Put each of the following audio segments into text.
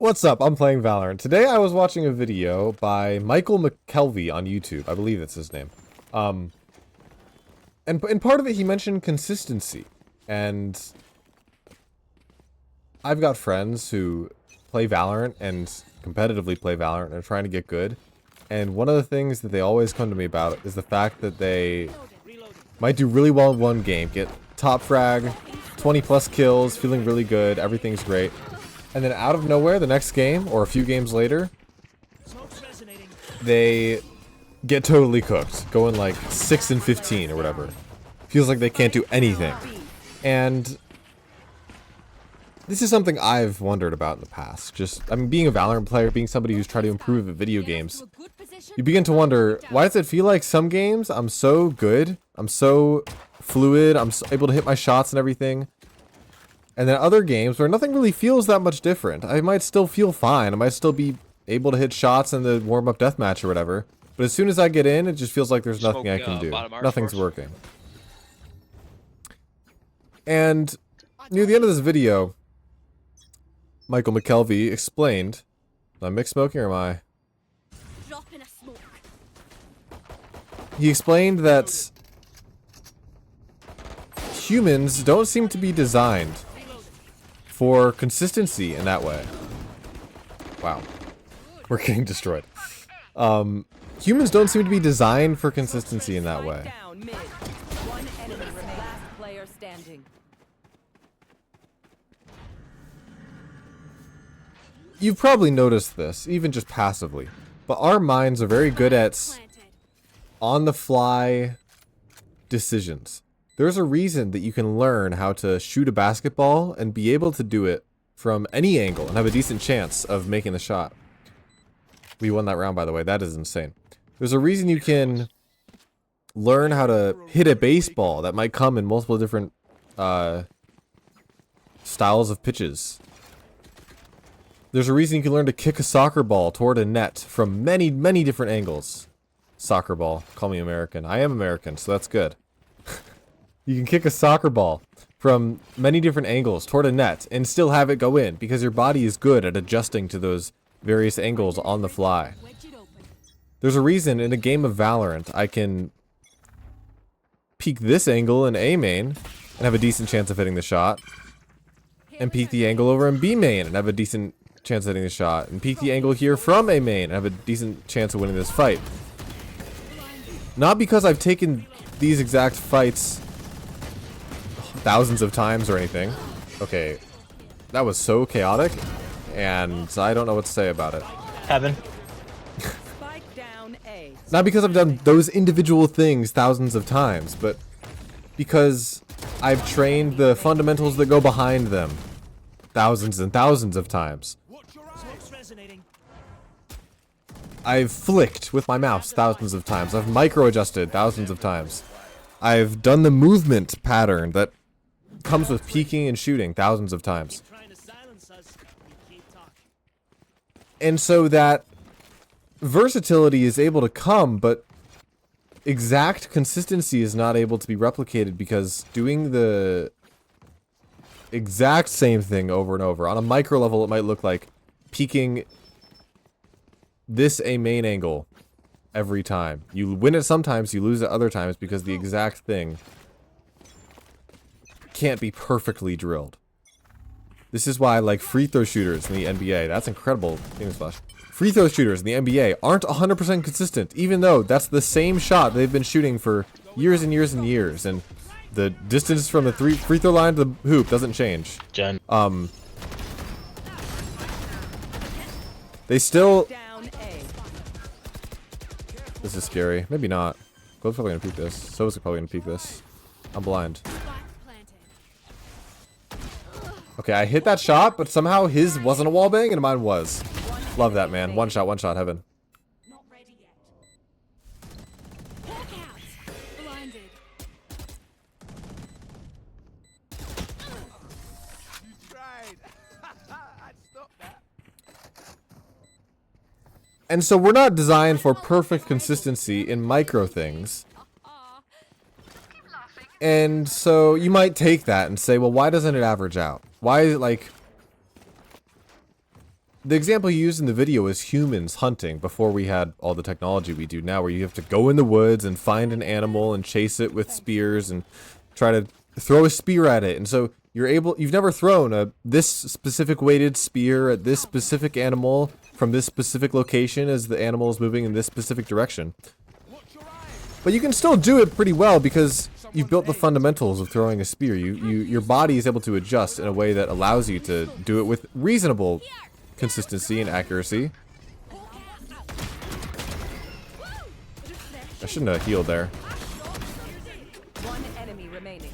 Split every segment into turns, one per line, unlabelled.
What's up? I'm playing Valorant. Today I was watching a video by Michael McKelvey on YouTube. I believe that's his name. And part of it he mentioned consistency. And I've got friends who play Valorant and competitively play Valorant and are trying to get good. And one of the things that they always come to me about is the fact that they might do really well in one game, get top frag, 20 plus kills, feeling really good, everything's great. And then out of nowhere, the next game, or a few games later, they get totally cooked, going like 6 and 15 or whatever. Feels like they can't do anything. And this is something I've wondered about in the past. I mean, being a Valorant player, being somebody who's trying to improve at video games, you begin to wonder, why does it feel like some games I'm so good, I'm so fluid, I'm able to hit my shots and everything, and then other games where nothing really feels that much different. I might still feel fine. I might still be able to hit shots in the warm-up deathmatch or whatever. But as soon as I get in, it just feels like there's nothing I can do. Nothing's working. And near the end of this video, Michael McKelvey explained... Am I mixed smoking or am I? He explained that humans don't seem to be designed for consistency in that way. Wow. We're getting destroyed. Humans don't seem to be designed for consistency in that way. You've probably noticed this, even just passively, but our minds are very good at on-the-fly decisions. There's a reason that you can learn how to shoot a basketball and be able to do it from any angle and have a decent chance of making the shot. We won that round, by the way. That is insane. There's a reason you can learn how to hit a baseball that might come in multiple different styles of pitches. There's a reason you can learn to kick a soccer ball toward a net from many, many different angles. Soccer ball. Call me American. I am American, so that's good. You can kick a soccer ball from many different angles toward a net and still have it go in because your body is good at adjusting to those various angles on the fly. There's a reason in a game of Valorant I can peek this angle in A main and have a decent chance of hitting the shot, and peek the angle over in B main and have a decent chance of hitting the shot, and peek the angle here from A main and have a decent chance of winning this fight. Not because I've taken these exact fights thousands of times or anything. Okay, that was so chaotic, and I don't know what to say about it.
Heaven.
Not because I've done those individual things thousands of times, but because I've trained the fundamentals that go behind them thousands and thousands of times. I've flicked with my mouse thousands of times. I've micro-adjusted thousands of times. I've done the movement pattern that comes with peeking and shooting thousands of times. And so that versatility is able to come, but exact consistency is not able to be replicated because doing the exact same thing over and over, on a micro level it might look like peeking this A main angle every time. You win it sometimes, you lose it other times because the exact thing can't be perfectly drilled. This is why, like, free throw shooters in the NBA, that's incredible. Free throw shooters in the NBA aren't 100% consistent, even though that's the same shot they've been shooting for years and years and years, and the distance from the free throw line to the hoop doesn't change. They still... This is scary. Maybe not. Glove's probably gonna peek this. So's probably gonna peek this. I'm blind. Okay, I hit that shot, but somehow his wasn't a wallbang and mine was. Love that, man. One shot, heaven. And so we're not designed for perfect consistency in micro things. And so you might take that and say, well, why doesn't it average out? Why is it like the example you used in the video is humans hunting before we had all the technology we do now, where you have to go in the woods and find an animal and chase it with spears and try to throw a spear at it. And so you've never thrown this specific weighted spear at this specific animal from this specific location as the animal is moving in this specific direction. But you can still do it pretty well because you've built the fundamentals of throwing a spear. Your body is able to adjust in a way that allows you to do it with reasonable consistency and accuracy. I shouldn't have healed there.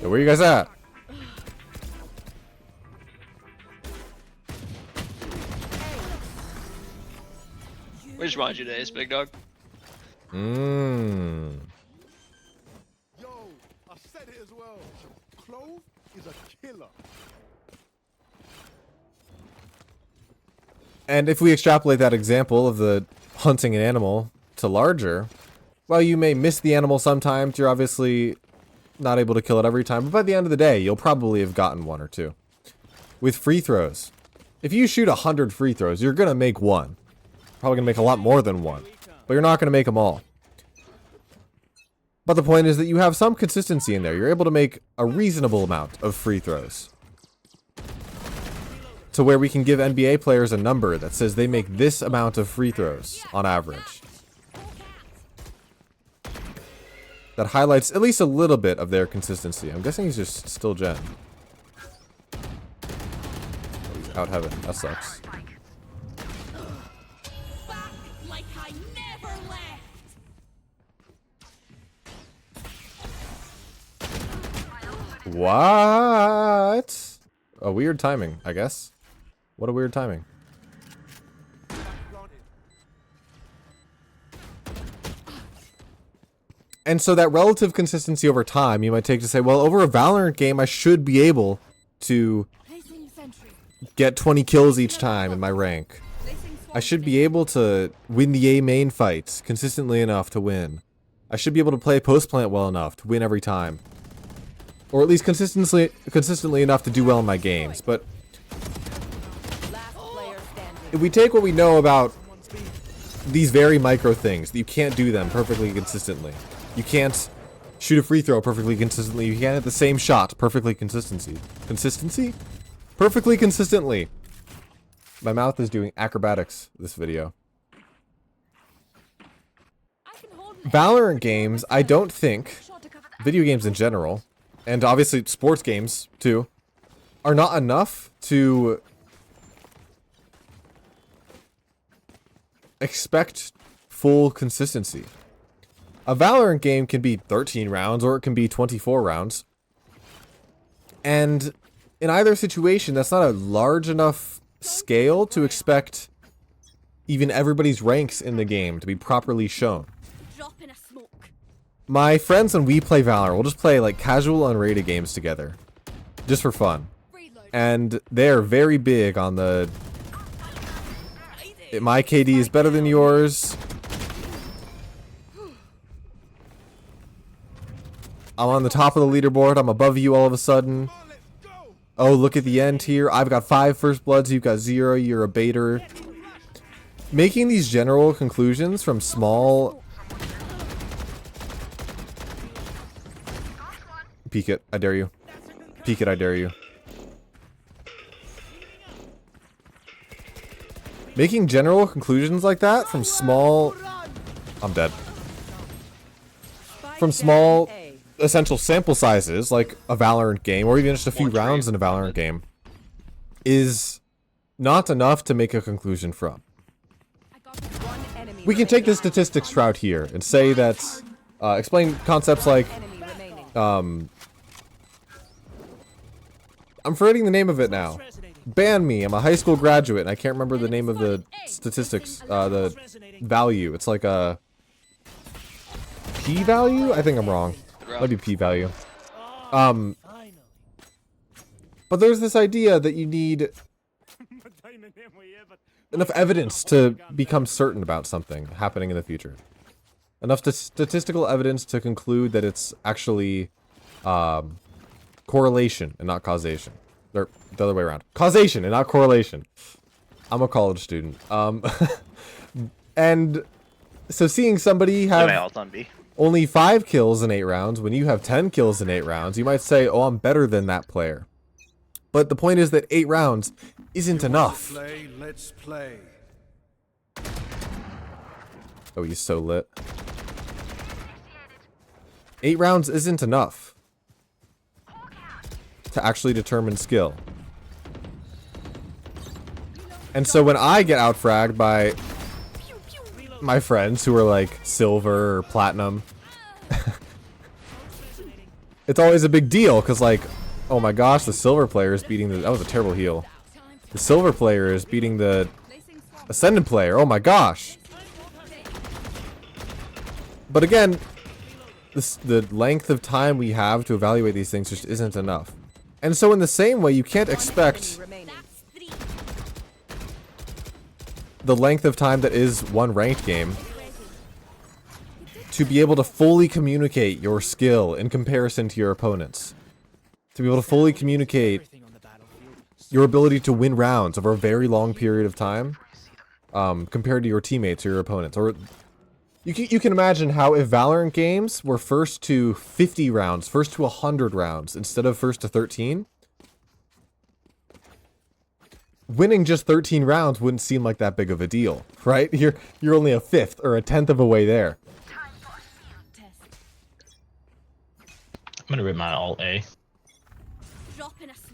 Yo, where you guys at?
Which reminds you days, big dog?
Mmm.
Yo, I said it as well. Clove is a killer.
And if we extrapolate that example of the hunting an animal to larger, well, you may miss the animal sometimes. You're obviously not able to kill it every time, but by the end of the day, you'll probably have gotten one or two. With free throws, if you shoot 100 free throws, you're gonna make one. Probably gonna make a lot more than one, but you're not gonna make them all. But the point is that you have some consistency in there. You're able to make a reasonable amount of free throws, to where we can give NBA players a number that says they make this amount of free throws on average. That highlights at least a little bit of their consistency. I'm guessing he's just still Gen. Oh, he's out heaven. That sucks. What? A weird timing, I guess. What a weird timing. And so that relative consistency over time, you might take to say, well, over a Valorant game, I should be able to get 20 kills each time in my rank. I should be able to win the A main fights consistently enough to win. I should be able to play post plant well enough to win every time. Or at least consistently enough to do well in my games. But if we take what we know about these very micro things, that you can't do them perfectly consistently. You can't shoot a free throw perfectly consistently. You can't hit the same shot perfectly consistently. Perfectly consistently. My mouth is doing acrobatics this video. Valorant games, I don't think, video games in general, and obviously sports games too, are not enough to expect full consistency. A Valorant game can be 13 rounds or it can be 24 rounds. And in either situation, that's not a large enough scale to expect even everybody's ranks in the game to be properly shown. My friends, when we play Valorant, we'll just play like casual unrated games together. Just for fun. And they're very big on the my KD is better than yours. I'm on the top of the leaderboard. I'm above you all of a sudden. Oh, look at the end here. I've got 5 first bloods. You've got 0. You're a baiter. Making these general conclusions from small... Peek it. I dare you. Peek it. I dare you. Making general conclusions like that from small... I'm dead. From small... essential sample sizes, like a Valorant game, or even just a few rounds in a Valorant game, is not enough to make a conclusion from. We can take the statistics route here and say that, explain concepts like, I'm forgetting the name of it now. Ban me, I'm a high school graduate, and I can't remember the name of the statistics, the value. It's like a p-value? I think I'm wrong. Might be p-value. But there's this idea that you need enough evidence to become certain about something happening in the future. Enough statistical evidence to conclude that it's actually correlation and not causation. Or the other way around. Causation and not correlation. I'm a college student. And so seeing somebody
Play my
have
ult on B.
only 5 kills in 8 rounds when you have 10 kills in 8 rounds, you might say, oh, I'm better than that player. But the point is that 8 rounds isn't enough.
Play, let's play.
Oh, he's so lit. 8 rounds isn't enough to actually determine skill. And so when I get outfragged by my friends who are like silver or platinum, it's always a big deal because like, oh my gosh, the silver player is beating the... That was a terrible heal. The silver player is beating the ascendant player. Oh my gosh. But again, the length of time we have to evaluate these things just isn't enough. And so in the same way, you can't expect the length of time that is one ranked game to be able to fully communicate your skill in comparison to your opponents. To be able to fully communicate your ability to win rounds over a very long period of time compared to your teammates or your opponents. Or you can imagine how if Valorant games were first to 50 rounds, first to 100 rounds, instead of first to 13, winning just 13 rounds wouldn't seem like that big of a deal, right? You're only a fifth or a tenth of a way there.
I'm gonna rip my alt A.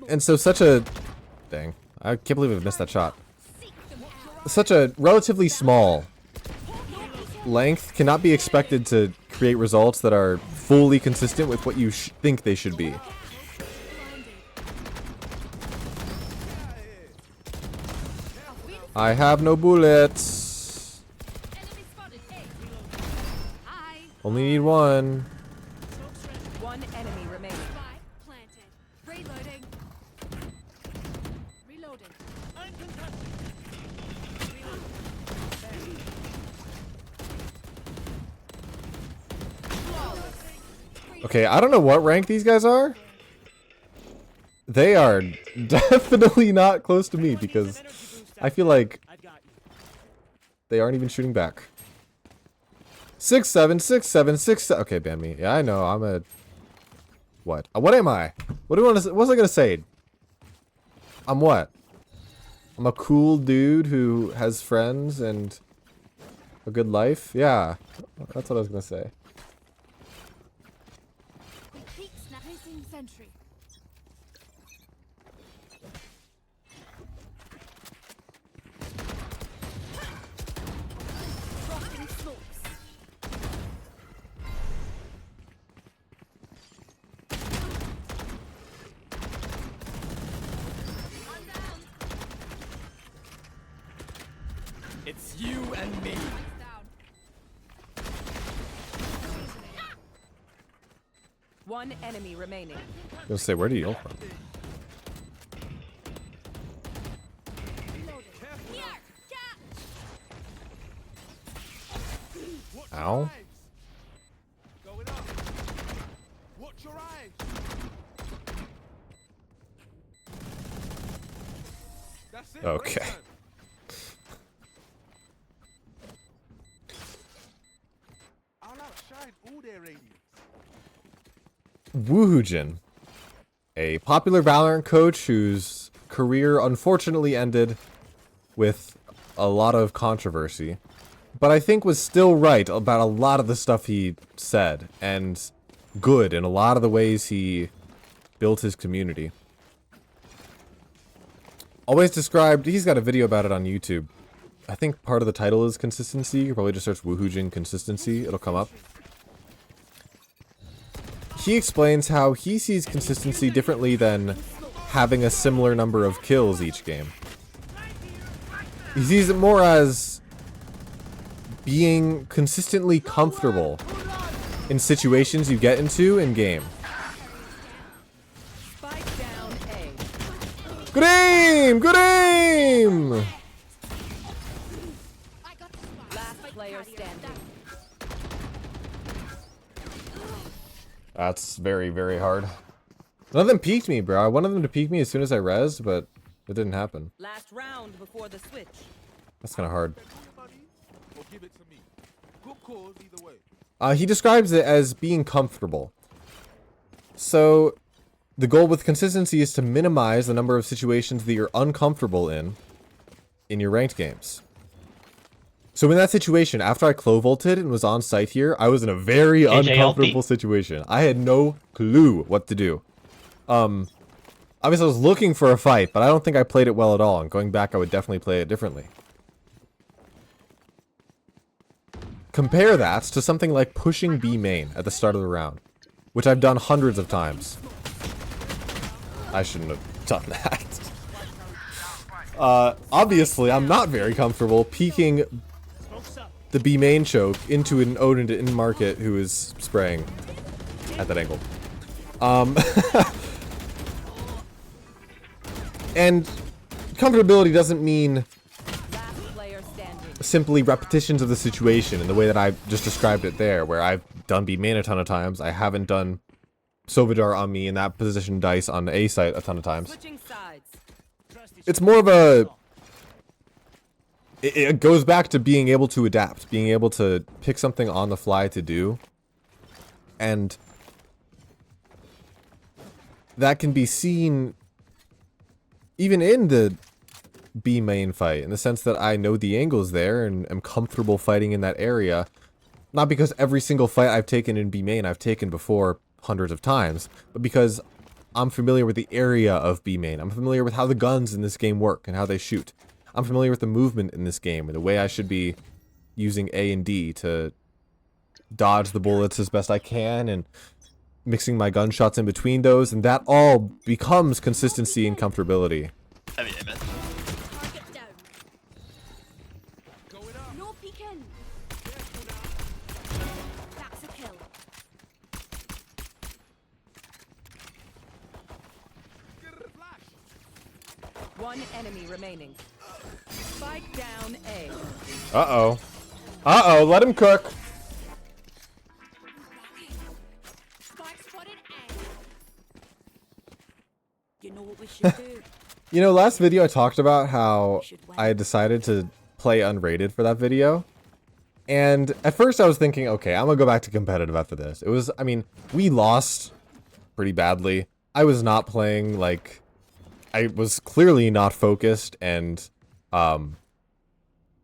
And so such a... Dang. I can't believe I missed that shot. Such a relatively small length cannot be expected to create results that are fully consistent with what you think they should be. I have no bullets. Only need one.
One enemy remaining.
Reloading. Reloading.
Okay, I don't know what rank these guys are. They are definitely not close to me because I feel like they aren't even shooting back. 6-7, 6-7, 6-7. Okay, ban me. Yeah, I know. I'm a... What? What am I? What do you want to say? What was I gonna say? I'm what? I'm a cool dude who has friends and a good life? Yeah. That's what I was gonna say.
Complete snapping sentry. Dropping smokes.
It's you and me.
Down.
One enemy remaining.
I was gonna say, where do you go from?
Reloading. Here. Catch.
Ow.
Going up. Watch your eyes. That's it.
Okay.
break time. I'll outshine all their radiance.
Woohoojin, a popular Valorant coach whose career unfortunately ended with a lot of controversy, but I think was still right about a lot of the stuff he said, and good in a lot of the ways he built his community. Always described, he's got a video about it on YouTube. I think part of the title is consistency. You can probably just search Woohoojin consistency, it'll come up. He explains how he sees consistency differently than having a similar number of kills each game. He sees it more as being consistently comfortable in situations you get into in game.
Spike down A.
Good aim! Good aim!
I got the spike.
Last player standing.
That's very, very hard. None of them peeked me, bro. I wanted them to peek me as soon as I rezzed, but It didn't happen.
Last round before the switch.
That's kind of hard.
Spend all your money or give it to me. Good cause either way.
He describes it as being comfortable. So, the goal with consistency is to minimize the number of situations that you're uncomfortable in your ranked games. So in that situation, after I clo-volted and was on site here, I was in a very uncomfortable situation. I had no clue what to do. Obviously I was looking for a fight, but I don't think I played it well at all, and going back I would definitely play it differently. Compare that to something like pushing B main at the start of the round, which I've done hundreds of times. I shouldn't have done that. Obviously I'm not very comfortable peeking the B main choke into an Odin in market who is spraying at that angle. And comfortability doesn't mean
Last player standing.
simply repetitions of the situation in the way that I just described it there, where I've done B main a ton of times. I haven't done Sovadar on me in that position dice on A site a ton of times.
Switching sides.
It's more of a... It goes back to being able to adapt, being able to pick something on the fly to do. And that can be seen even in the B main fight, in the sense that I know the angles there and am comfortable fighting in that area. Not because every single fight I've taken in B main I've taken before hundreds of times, but because I'm familiar with the area of B main. I'm familiar with how the guns in this game work and how they shoot. I'm familiar with the movement in this game and the way I should be using A and D to dodge the bullets as best I can and mixing my gunshots in between those, and that all becomes consistency and comfortability.
Heavy aim it.
Target down.
Going up.
No peeking. That's a kill.
Get it, flash.
One enemy remaining. Spike down A.
Uh-oh. Uh-oh, let him cook.
Spike spotted A. You know what we should do?
You know, last video I talked about how I had decided to play unrated for that video. And at first I was thinking, okay, I'm gonna go back to competitive after this. It was, I mean, we lost pretty badly. I was not playing, like, I was clearly not focused, and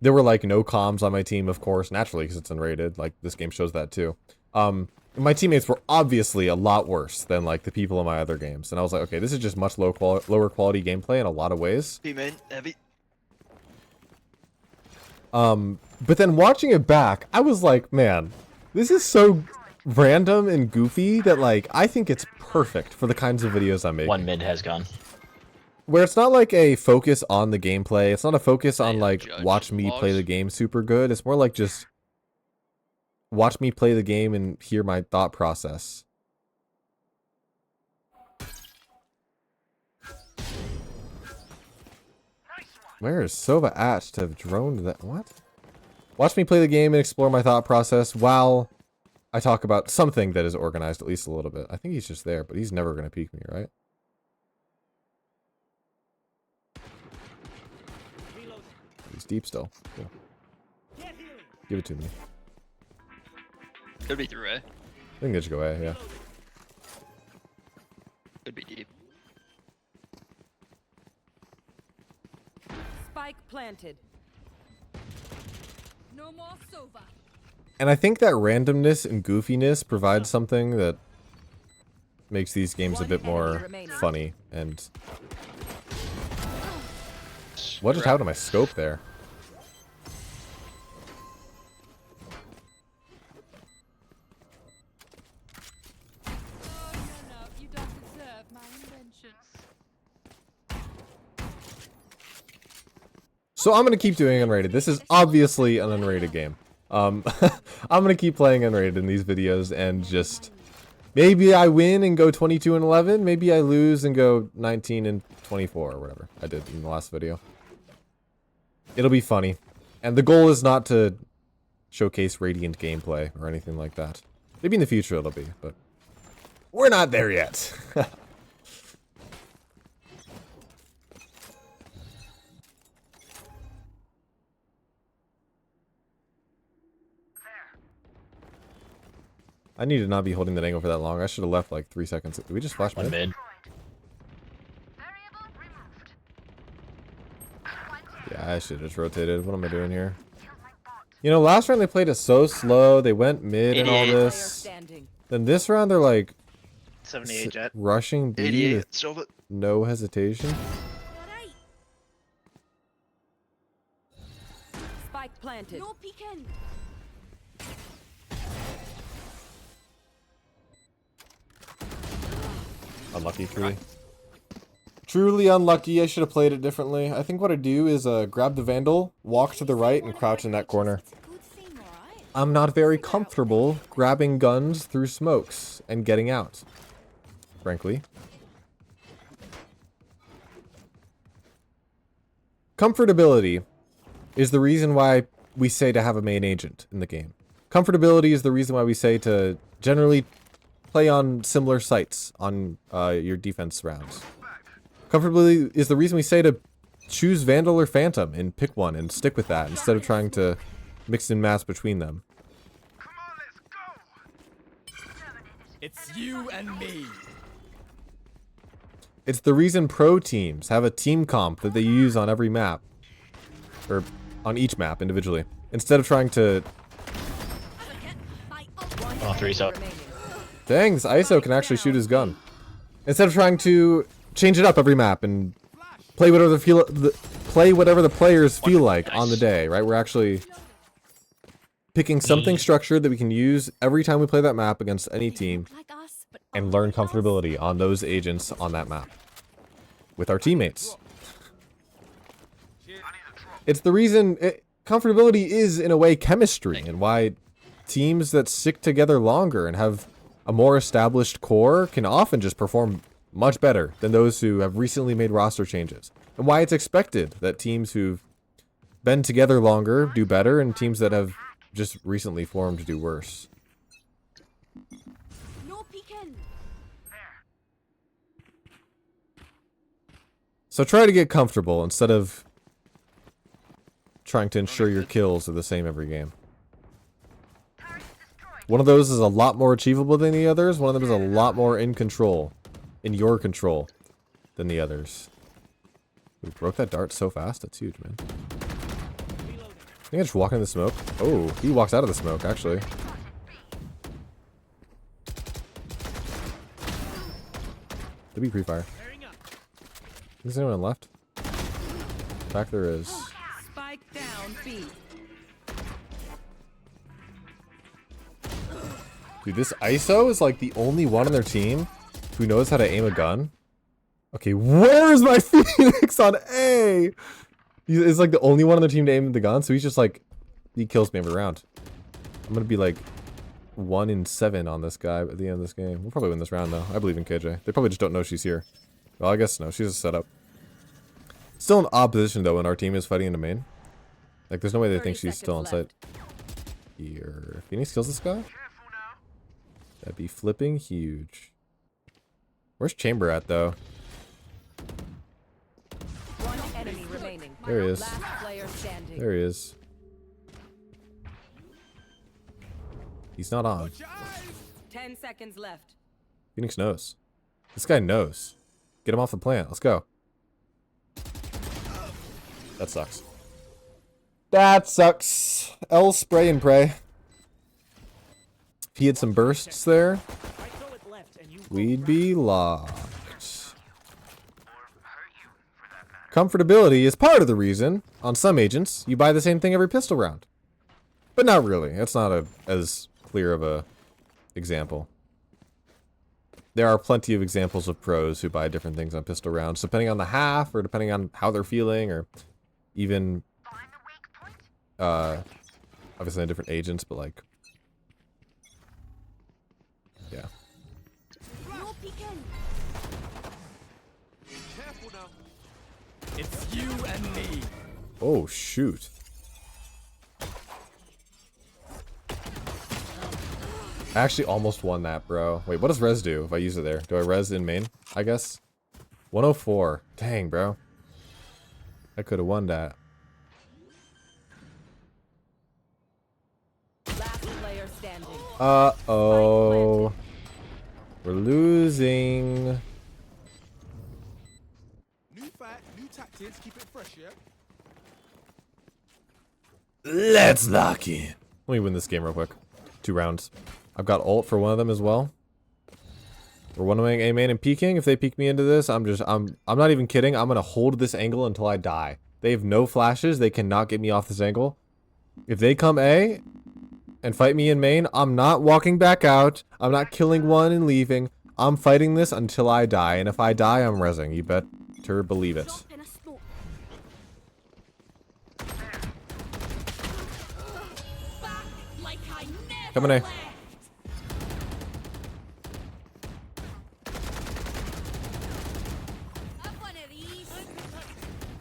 there were, like, no comms on my team, of course, naturally, because it's unrated. Like, this game shows that, too. My teammates were obviously a lot worse than, like, the people in my other games. And I was like, okay, this is just much lower quality gameplay in a lot of ways.
B main, heavy.
But then watching it back, I was like, man, this is so random and goofy that, like, I think it's perfect for the kinds of videos I'm making.
One mid has gone.
Where it's not like a focus on the gameplay. It's not a focus on, like,
judge
watch me play
logs.
the game super good. It's more like just watch me play the game and hear my thought process. Where is Sova at to have droned that? What? Watch me play the game and explore my thought process while I talk about something that is organized at least a little bit. I think he's just there, but he's never going to peek me, right? He's deep still. Cool. Give it to me.
Could be through A.
I think they should go A, yeah.
Could be deep.
Spike planted.
No more Sova.
And I think that randomness and goofiness provides something that makes these games a bit more funny. And what just happened to my scope there?
No, you don't deserve my invention.
So I'm gonna keep doing unrated. This is obviously an unrated game. I'm gonna keep playing unrated in these videos and just maybe I win and go 22 and 11. Maybe I lose and go 19 and 24 or whatever I did in the last video. It'll be funny, and the goal is not to showcase radiant gameplay or anything like that. Maybe in the future it'll be, but we're not there yet. I need to not be holding that angle for that long. I should have left like 3 seconds. Did we just flash
One
mid?
mid.
Yeah, I should have just rotated. What am I doing here? You know, last round they played it so slow. They went mid and all
88.
Player
this.
standing.
Then this round they're like
78 jet.
rushing B
88.
with
Silva.
no hesitation.
Alright.
Spike planted.
No peeking.
Unlucky, truly. Truly unlucky. I should have played it differently. I think what I do is grab the Vandal, walk to the right, and crouch in that corner.
It's a good thing, alright?
I'm not very comfortable grabbing guns through smokes and getting out, frankly. Comfortability is the reason why we say to have a main agent in the game. Comfortability is the reason why we say to generally play on similar sites on your defense rounds. Comfortability is the reason we say to choose Vandal or Phantom and pick one and stick with that instead of trying to mix and match between them.
It's you and me.
It's the reason pro teams have a team comp that they use on every map. Or on each map individually. Instead of trying to...
Oh, 3's up.
Remaining.
Dang, this ISO can actually shoot his gun. Instead of trying to change it up every map and play whatever the players feel like on the day, right? We're actually picking something structured that we can use every time we play that map against any team
Like us, but
and learn comfortability on those agents on that map with our teammates. It's the reason comfortability is in a way chemistry and why teams that stick together longer and have a more established core can often just perform much better than those who have recently made roster changes. And why it's expected that teams who've been together longer do better and teams that have just recently formed do worse.
no peeking.
So try to get comfortable instead of trying to ensure your kills are the same every game. One of those is a lot more achievable than the others. One of them is a lot more in control, in your control, than the others. We broke that dart so fast. That's huge, man. I think I just walk into the smoke. Oh, he walks out of the smoke, actually. Could be pre-fire. Is there anyone left? Back there is.
Spike down B.
Dude, this ISO is like the only one on their team who knows how to aim a gun. Okay, where is my Phoenix on A? He's like the only one on their team to aim the gun, so he's just like, he kills me every round. I'm gonna be like 1 in 7 on this guy at the end of this game. We'll probably win this round though. I believe in KJ. They probably just don't know she's here. Well, I guess no, she's a setup. Still in opposition though when our team is fighting in the main. Like there's no way they
30
think she's still on site.
seconds
Here. Phoenix kills this guy? That'd be flipping huge. Where's Chamber at though?
One enemy remaining.
There he is.
Last player standing.
There he is. He's not on.
10 seconds left.
Phoenix knows. This guy knows. Get him off the plant. Let's go. That sucks. That sucks. L spray and pray. If he had some bursts there, we'd be locked. Comfortability is part of the reason, on some agents, you buy the same thing every pistol round. But not really. That's not as clear of a example. There are plenty of examples of pros who buy different things on pistol rounds, depending on the half, or depending on how they're feeling, or even, obviously on different agents, but like, yeah.
No peeking.
Careful now.
It's you and me.
Oh, shoot. I actually almost won that, bro. Wait, what does res do if I use it there? Do I res in main, I guess? 104. Dang, bro. I could have won that.
Last player standing.
Uh-oh. We're losing.
New fight, new tactics, keep it fresh, yeah?
Let's lock in. Let me win this game real quick. 2 rounds. I've got ult for one of them as well. We're one-awing A main and peeking. If they peek me into this, I'm not even kidding. I'm gonna hold this angle until I die. They have no flashes. They cannot get me off this angle. If they come A and fight me in main, I'm not walking back out. I'm not killing one and leaving. I'm fighting this until I die. And if I die, I'm rezzing. You better believe it.
Drop in a smoke. Back like I never
Coming A.
left. Have one of these.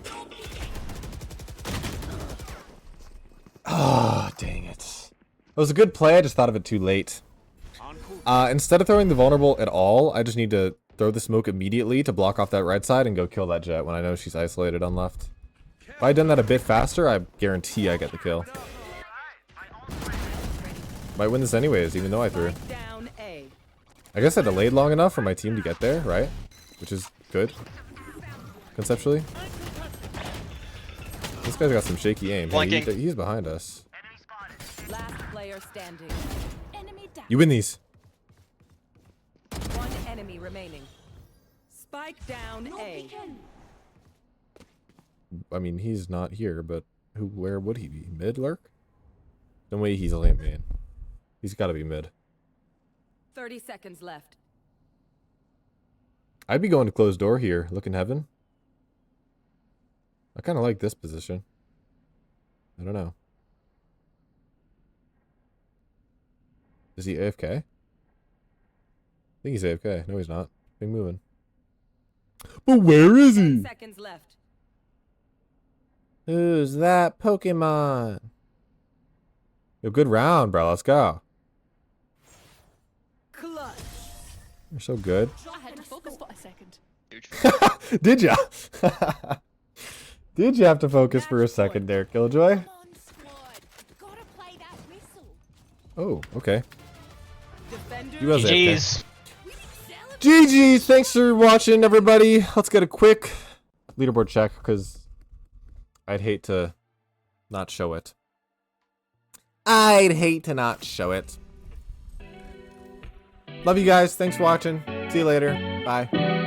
No peeking.
Ah, dang it. It was a good play. I just thought of it too late. Instead of throwing the vulnerable at all, I just need to throw the smoke immediately to block off that right side and go kill that jet when I know she's isolated on left. If I had done that a bit faster, I guarantee I get the kill. Might win this anyways, even though I threw.
Spike down A.
I guess I delayed long enough for my team to get there, right? Which is good. Conceptually. This guy's got some shaky aim. Hey,
Flanking.
he's behind us.
Last player standing.
Enemy down.
You win these.
One enemy remaining. Spike down
No
A.
peeking.
I mean, he's not here, but where would he be? Mid lurk? No way he's a lane man. He's gotta be mid.
30 seconds left.
I'd be going to closed door here, looking heaven. I kind of like this position. I don't know. Is he AFK? I think he's AFK. No, he's not. Big moving. But where is
10
he?
seconds left.
Who's that Pokemon? Yo, good round, bro. Let's go.
Clutch.
You're so good.
I had to focus for a second.
Huge.
Did ya? Did you have to focus for a second there, Killjoy?
Come on, squad. Gotta play that whistle.
Oh, okay.
Defender.
He was AFK.
GG's.
We celebrate.
GG, thanks for watching, everybody. Let's get a quick leaderboard check, because I'd hate to not show it. I'd hate to not show it. Love you guys. Thanks for watching. See you later. Bye.